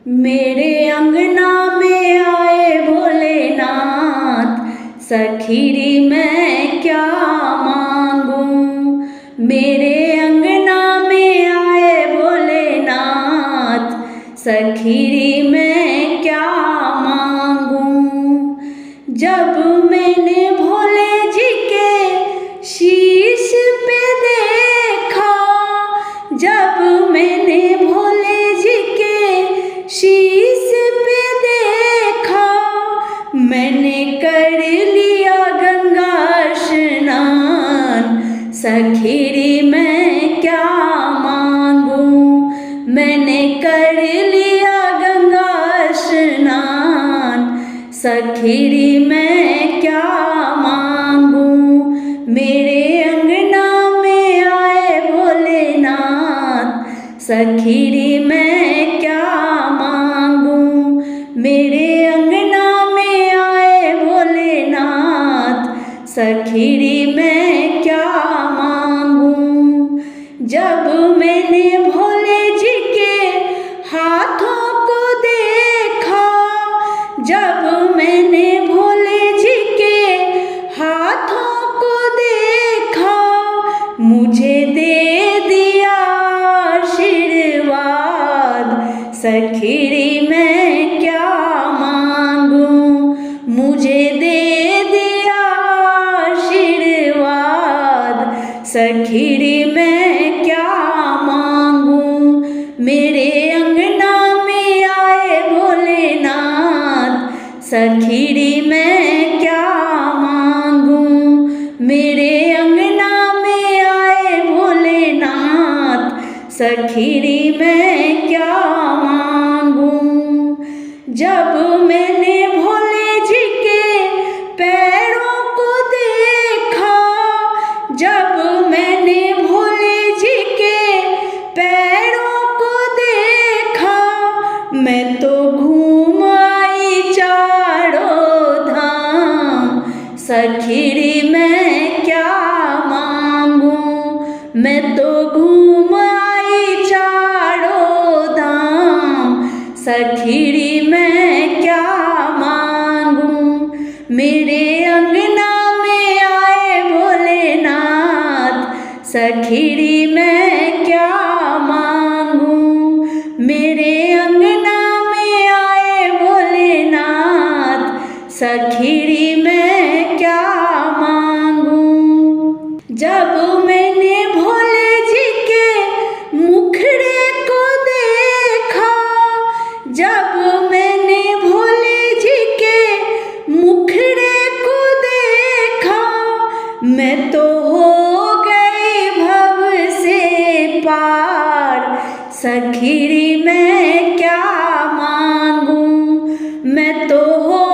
मेरे अंगना में आए भोलेनाथ, सखीरी मैं क्या मांगूं। मेरे अंगना में आए भोलेनाथ, सखीरी मैं क्या मांगूं। जब मैंने भोले जी के शीश पे देखा, जब मैंने भोले जी के शीश पे देखा, मैंने कर लिया गंगा स्नान। सखीरी मैं क्या मांगूं, मैंने कर लिया गंगा स्नान। सखीरी मैं क्या मांगूं। मेरे अंगना में आए भोलेनाथ, सखीरी मैं क्या मांगूं। मेरे अंगना में आए भोलेनाथ, सखीरी मैं क्या मांगूं। जब मैंने भोले जी के हाथों को देखा, जब मैंने भोले जी के हाथों को देखा, मुझे दे दिया आशीर्वाद। सखीरी मैं क्या मांगूं, मुझे दे दिया आशीर्वाद। सखीरी मैं क्या मांगूं। मेरे अंगना में आए भोलेनाथ, सखीरी मैं क्या मांगूं। मेरे अंगना में आए भोलेनाथ, सखीरी मैं क्या मांगूं। जब मैंने भोले जी के पैरों को देखा, जब मैंने भोले जी के पैरों को देखा, मैं तो घूम आई चारों धाम। सखीरी मैं क्या मांगूं, मैं तो घूम आई चारों धाम। सखीरी मैं क्या मांगूं। मेरे अंगना में आए भोलेनाथ, सखीरी मैं क्या मांगूं। मेरे अंगना में आए भोलेनाथ, सखीरी मैं क्या मांगूं। जब मैंने भोले जी के मुखड़े को देखा, जब मैंने भोले जी के मुखड़े को देखा, मैं तो हो गई भव से पार। सखीरी मैं क्या मांगूं, मैं तो हो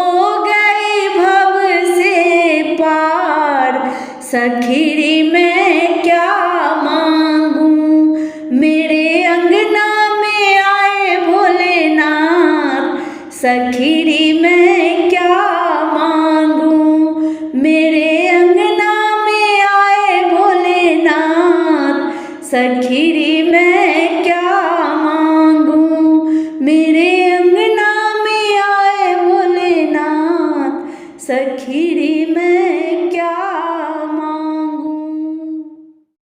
गई भव से पार। सखीरी मैं क्या मांगूं। मेरे अंगना में आए भोलेनाथ, सखीरी मैं क्या मांगूं। मेरे अंगना में आए भोलेनाथ, सखीरी मैं क्या